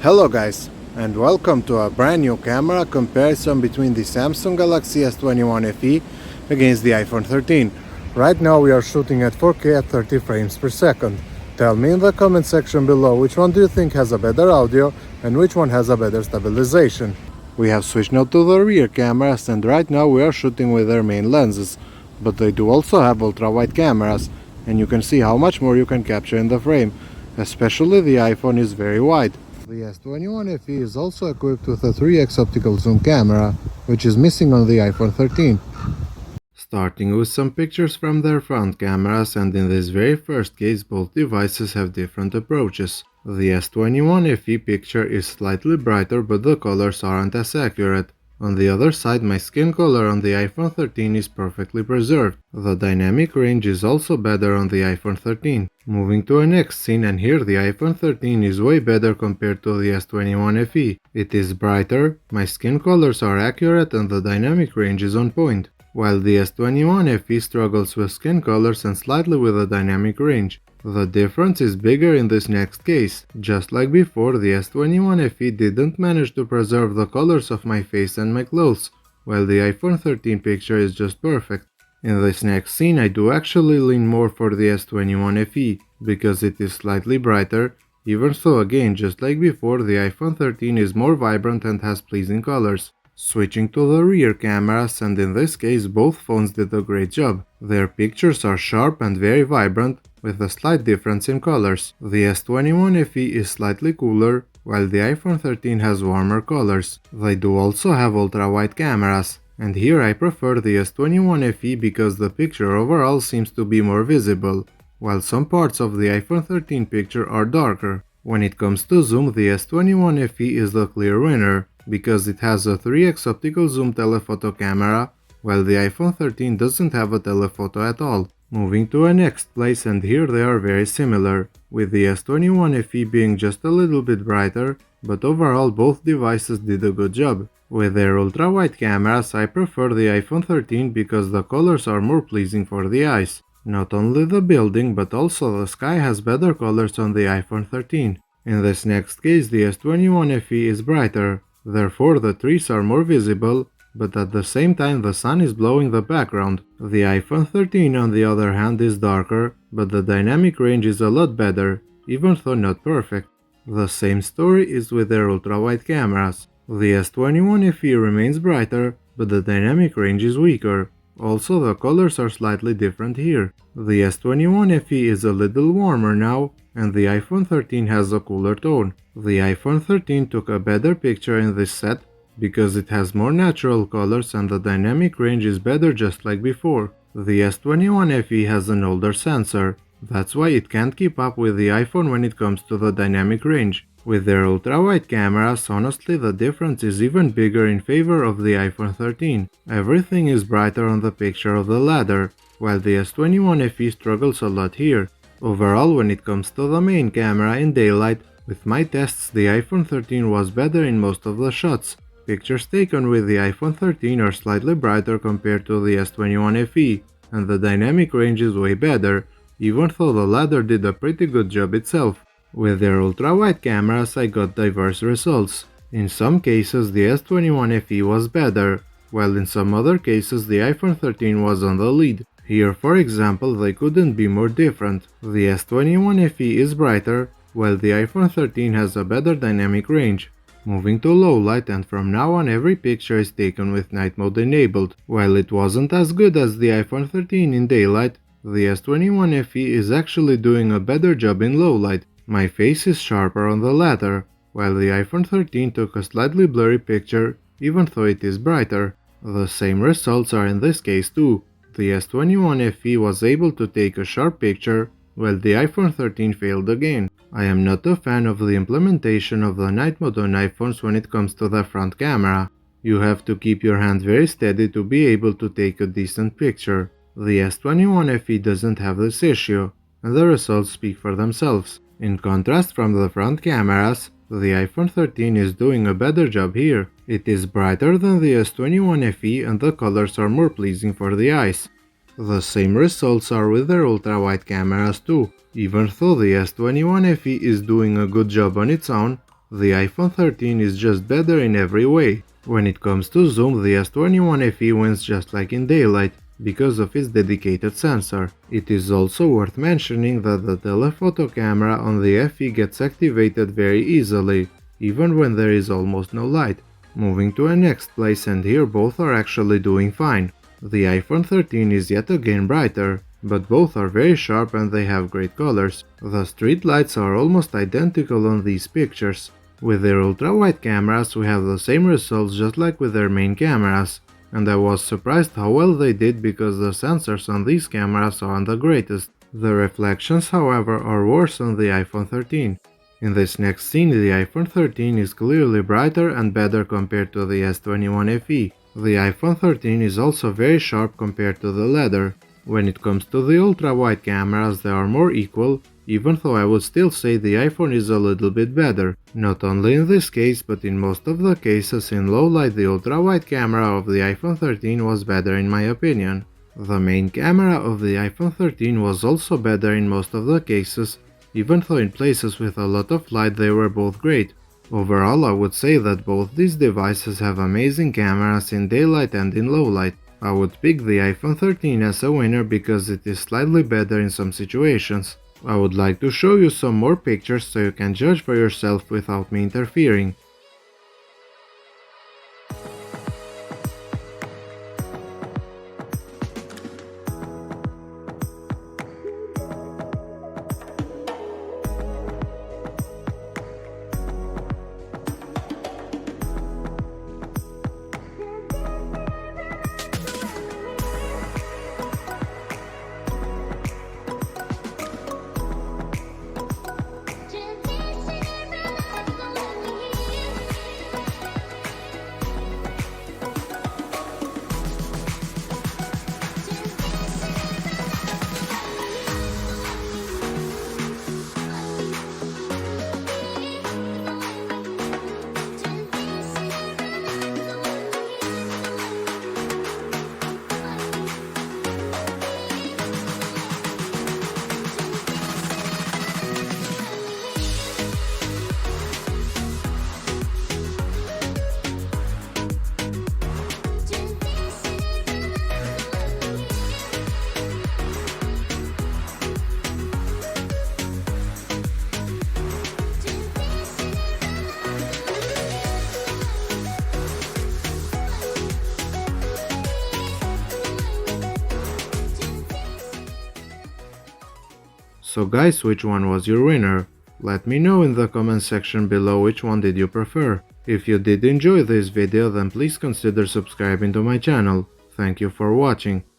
Hello guys, and welcome to a brand new camera comparison between the Samsung Galaxy S21 FE against the iPhone 13. Right now we are shooting at 4K at 30 frames per second. Tell me in the comment section below which one do you think has a better audio and which one has a better stabilization. We have switched now to the rear cameras, and right now we are shooting with their main lenses, but they do also have ultra-wide cameras, and you can see how much more you can capture in the frame, especially the iPhone is very wide. The S21 FE is also equipped with a 3x optical zoom camera, which is missing on the iPhone 13. Starting with some pictures from their front cameras, and in this very first case both devices have different approaches. The S21 FE picture is slightly brighter, but the colors aren't as accurate. On the other side, my skin color on the iPhone 13 is perfectly preserved. The dynamic range is also better on the iPhone 13. Moving to a next scene, and here the iPhone 13 is way better compared to the S21 FE. It is brighter, my skin colors are accurate, and the dynamic range is on point. While the S21 FE struggles with skin colors and slightly with the dynamic range. The difference is bigger in this next case. Just like before, the S21 FE didn't manage to preserve the colors of my face and my clothes, while the iPhone 13 picture is just perfect. In this next scene, I do actually lean more for the S21 FE, because it is slightly brighter, even though again, just like before, the iPhone 13 is more vibrant and has pleasing colors. Switching to the rear cameras, and in this case both phones did a great job. Their pictures are sharp and very vibrant, with a slight difference in colors. The S21 FE is slightly cooler, while the iPhone 13 has warmer colors. They do also have ultra-wide cameras, and here I prefer the S21 FE because the picture overall seems to be more visible, while some parts of the iPhone 13 picture are darker. When it comes to zoom, the S21 FE is the clear winner, because it has a 3x optical zoom telephoto camera, while the iPhone 13 doesn't have a telephoto at all. Moving to a next place, and here they are very similar, with the S21 FE being just a little bit brighter, but overall both devices did a good job. With their ultra-wide cameras, I prefer the iPhone 13 because the colors are more pleasing for the eyes. Not only the building, but also the sky has better colors on the iPhone 13. In this next case, the S21 FE is brighter. Therefore, the trees are more visible, but at the same time the sun is blowing the background. The iPhone 13 on the other hand is darker, but the dynamic range is a lot better, even though not perfect. The same story is with their ultra-wide cameras. The S21 FE remains brighter, but the dynamic range is weaker. Also, the colors are slightly different here. The S21 FE is a little warmer now, and the iPhone 13 has a cooler tone. The iPhone 13 took a better picture in this set because it has more natural colors and the dynamic range is better just like before. The S21 FE has an older sensor, that's why it can't keep up with the iPhone when it comes to the dynamic range. With their ultra-wide cameras, honestly the difference is even bigger in favor of the iPhone 13. Everything is brighter on the picture of the latter, while the S21 FE struggles a lot here. Overall, when it comes to the main camera in daylight, with my tests the iPhone 13 was better in most of the shots. Pictures taken with the iPhone 13 are slightly brighter compared to the S21 FE, and the dynamic range is way better, even though the latter did a pretty good job itself. With their ultra-wide cameras I got diverse results. In some cases the S21 FE was better, while in some other cases the iPhone 13 was on the lead. Here for example they couldn't be more different. The S21 FE is brighter, while the iPhone 13 has a better dynamic range. Moving to low light, and from now on every picture is taken with night mode enabled. While it wasn't as good as the iPhone 13 in daylight, the S21 FE is actually doing a better job in low light. My face is sharper on the latter, while the iPhone 13 took a slightly blurry picture, even though it is brighter. The same results are in this case too. The S21 FE was able to take a sharp picture, while the iPhone 13 failed again. I am not a fan of the implementation of the night mode on iPhones when it comes to the front camera. You have to keep your hand very steady to be able to take a decent picture. The S21 FE doesn't have this issue, and the results speak for themselves. In contrast from the front cameras, the iPhone 13 is doing a better job here. It is brighter than the S21 FE and the colors are more pleasing for the eyes. The same results are with their ultra-wide cameras too. Even though the S21 FE is doing a good job on its own, The iPhone 13 is just better in every way. When it comes to zoom, the S21 FE wins just like in daylight, because of its dedicated sensor. It is also worth mentioning that the telephoto camera on the FE gets activated very easily, even when there is almost no light. Moving to a next place, and here both are actually doing fine. The iPhone 13 is yet again brighter, but both are very sharp and they have great colors. The street lights are almost identical on these pictures. With their ultra-wide cameras we have the same results just like with their main cameras, and I was surprised how well they did because the sensors on these cameras aren't the greatest. The reflections, however, are worse on the iPhone 13. In this next scene, the iPhone 13 is clearly brighter and better compared to the S21 FE. The iPhone 13 is also very sharp compared to the latter. When it comes to the ultra-wide cameras, they are more equal, even though I would still say the iPhone is a little bit better. Not only in this case, but in most of the cases in low light, the ultra-wide camera of the iPhone 13 was better in my opinion. The main camera of the iPhone 13 was also better in most of the cases, even though in places with a lot of light they were both great. Overall, I would say that both these devices have amazing cameras in daylight and in low light. I would pick the iPhone 13 as a winner because it is slightly better in some situations. I would like to show you some more pictures so you can judge for yourself without me interfering. So guys, which one was your winner? Let me know in the comment section below which one did you prefer. If you did enjoy this video, then please consider subscribing to my channel. Thank you for watching.